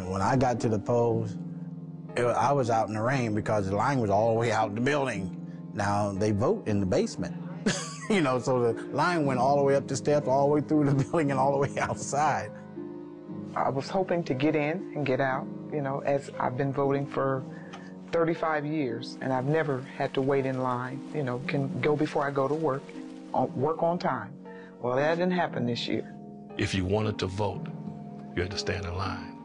And when I got to the polls, I was out in the rain because the line was all the way out the building. Now, they vote in the basement. You know, so the line went all the way up the steps, all the way through the building, and all the way outside. I was hoping to get in and get out, you know, as I've been voting for 35 years, and I've never had to wait in line, you know, can go before I go to work on time. Well, that didn't happen this year. If you wanted to vote, you had to stand in line.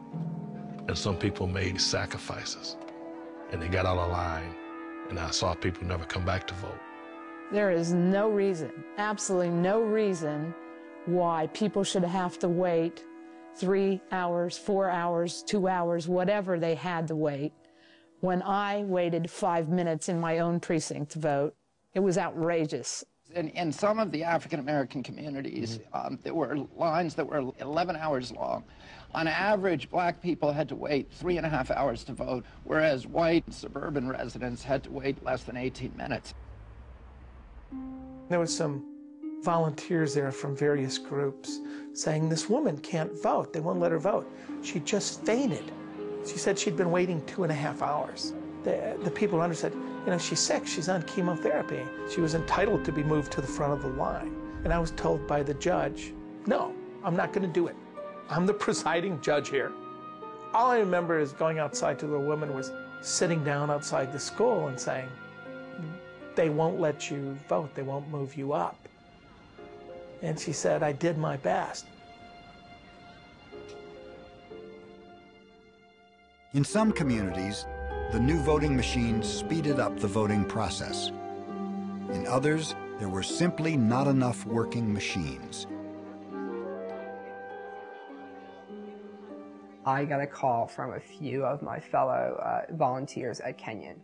And some people made sacrifices, and they got out of line, and I saw people never come back to vote. There is no reason, absolutely no reason, why people should have to wait 3 hours, 4 hours, 2 hours, whatever they had to wait, when I waited 5 minutes in my own precinct to vote. It was outrageous. In some of the African-American communities, there were lines that were 11 hours long. On average, black people had to wait 3.5 hours to vote, whereas white suburban residents had to wait less than 18 minutes. There was some volunteers there from various groups saying, this woman can't vote. They won't let her vote. She just fainted. She said she'd been waiting 2.5 hours. The people around her said, you know, she's sick, she's on chemotherapy. She was entitled to be moved to the front of the line. And I was told by the judge, no, I'm not going to do it. I'm the presiding judge here. All I remember is going outside to the woman was sitting down outside the school and saying, they won't let you vote, they won't move you up. And she said, I did my best. In some communities, the new voting machines speeded up the voting process. In others, there were simply not enough working machines. I got a call from a few of my fellow volunteers at Kenyon.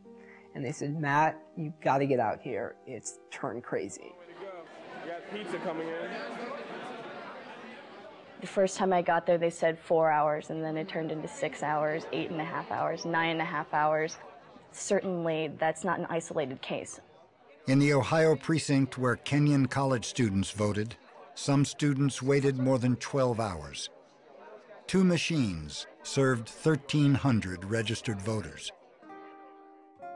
And they said, Matt, you've got to get out here. It's turned crazy. Way to go. We got pizza coming in. The first time I got there, they said 4 hours, and then it turned into 6 hours, 8.5 hours, 9.5 hours. Certainly, that's not an isolated case. In the Ohio precinct where Kenyon College students voted, some students waited more than 12 hours. 2 machines served 1,300 registered voters.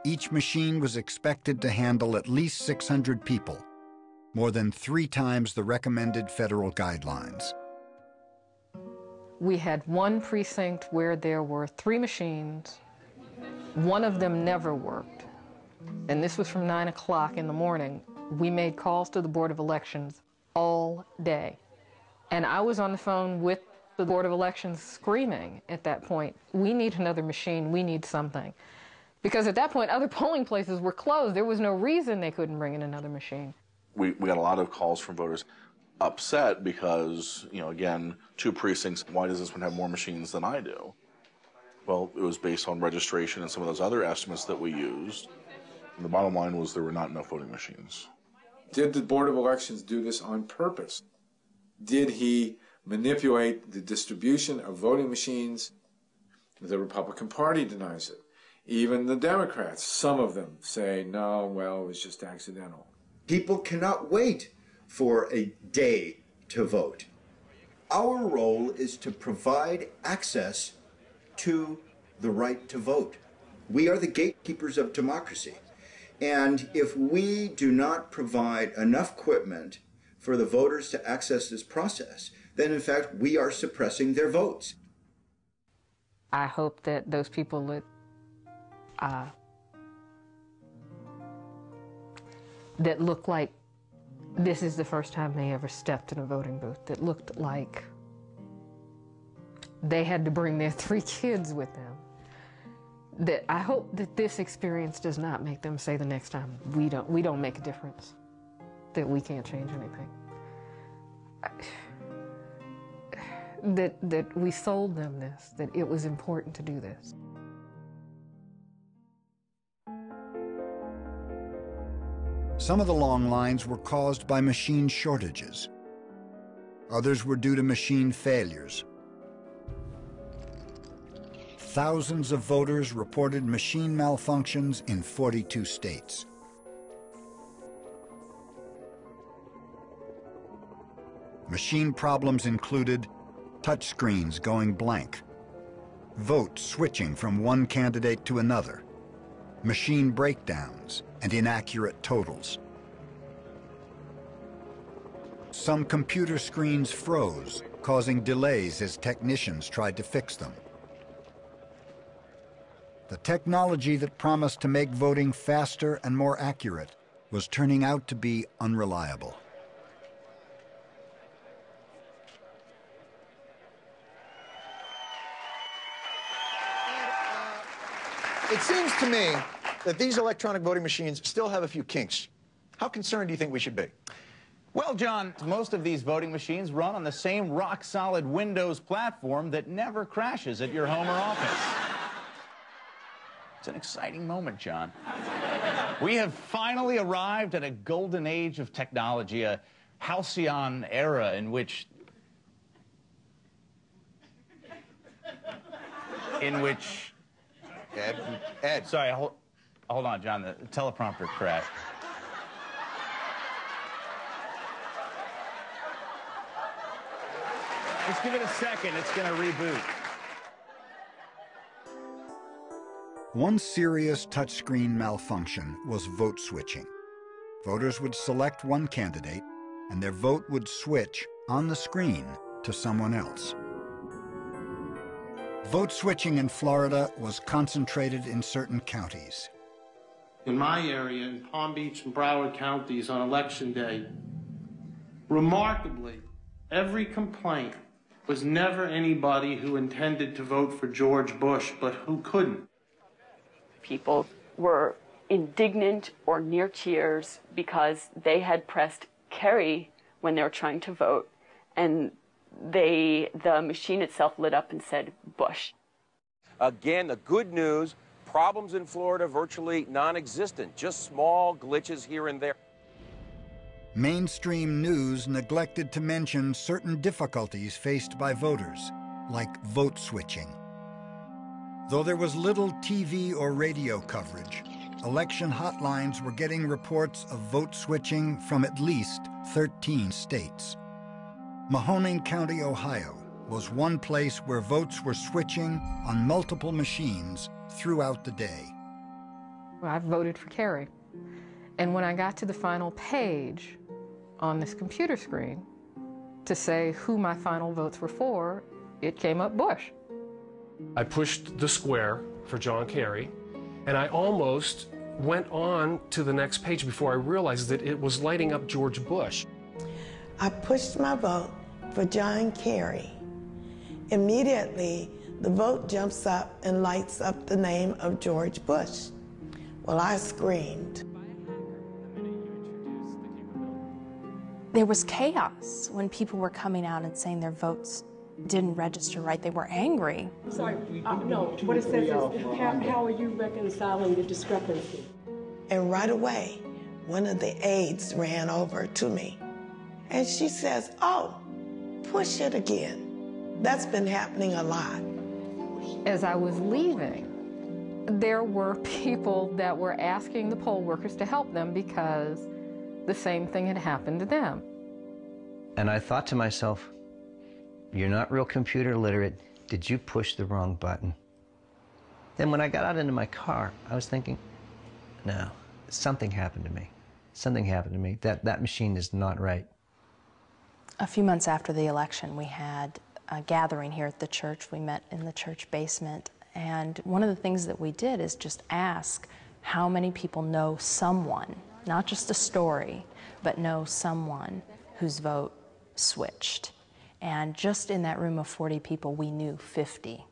Each machine was expected to handle at least 600 people, more than 3 times the recommended federal guidelines. We had one precinct where there were 3 machines. One of them never worked. And this was from 9 o'clock in the morning. We made calls to the Board of Elections all day. And I was on the phone with the Board of Elections screaming at that point, we need another machine, we need something. Because at that point, other polling places were closed. There was no reason they couldn't bring in another machine. We got a lot of calls from voters upset because, you know, again, 2 precincts, why does this one have more machines than I do? Well, it was based on registration and some of those other estimates that we used. And the bottom line was there were not enough voting machines. Did the Board of Elections do this on purpose? Did he manipulate the distribution of voting machines? The Republican Party denies it. Even the Democrats, some of them say, no, well, it was just accidental. People cannot wait for a day to vote. Our role is to provide access to the right to vote. We are the gatekeepers of democracy. And if we do not provide enough equipment for the voters to access this process, then in fact we are suppressing their votes. I hope that those people that look like this is the first time they ever stepped in a voting booth, that looked like they had to bring their 3 kids with them, that I hope that this experience does not make them say the next time, we don't make a difference, that we can't change anything. That we sold them this, that it was important to do this. Some of the long lines were caused by machine shortages. Others were due to machine failures. Thousands of voters reported machine malfunctions in 42 states. Machine problems included touchscreens going blank, votes switching from one candidate to another, machine breakdowns, and inaccurate totals. Some computer screens froze, causing delays as technicians tried to fix them. The technology that promised to make voting faster and more accurate was turning out to be unreliable. It seems to me that these electronic voting machines still have a few kinks. How concerned do you think we should be? Well, John, most of these voting machines run on the same rock-solid Windows platform that never crashes at your home or office. It's an exciting moment, John. We have finally arrived at a golden age of technology, a halcyon era in which... Ed. Sorry, hold on, John. The teleprompter crashed. Just give it a second. It's going to reboot. One serious touchscreen malfunction was vote switching. Voters would select one candidate, and their vote would switch on the screen to someone else. Vote switching in Florida was concentrated in certain counties. In my area, in Palm Beach and Broward counties on Election Day, remarkably, every complaint was never anybody who intended to vote for George Bush, but who couldn't. People were indignant or near tears because they had pressed carry when they were trying to vote, and the machine itself lit up and said Bush. Again, the good news, problems in Florida virtually non-existent, just small glitches here and there. Mainstream news neglected to mention certain difficulties faced by voters, like vote switching. Though there was little TV or radio coverage, election hotlines were getting reports of vote switching from at least 13 states. Mahoning County, Ohio, was one place where votes were switching on multiple machines throughout the day. I voted for Kerry. And when I got to the final page on this computer screen to say who my final votes were for, it came up Bush. I pushed the square for John Kerry, and I almost went on to the next page before I realized that it was lighting up George Bush. I pushed my vote for John Kerry. Immediately, the vote jumps up and lights up the name of George Bush. Well, I screamed. There was chaos when people were coming out and saying their votes didn't register right. They were angry. Sorry, no, what it says is, how are you reconciling the discrepancy? And right away, one of the aides ran over to me, and she says, "Oh, push it again." That's been happening a lot. As I was leaving, there were people that were asking the poll workers to help them because the same thing had happened to them. And I thought to myself, you're not real computer literate. Did you push the wrong button? Then when I got out into my car, I was thinking, no, something happened to me. Something happened to me. That machine is not right. A few months after the election, we had a gathering here at the church. We met in the church basement. And one of the things that we did is just ask how many people know someone, not just a story, but know someone whose vote switched. And just in that room of 40 people, we knew 50.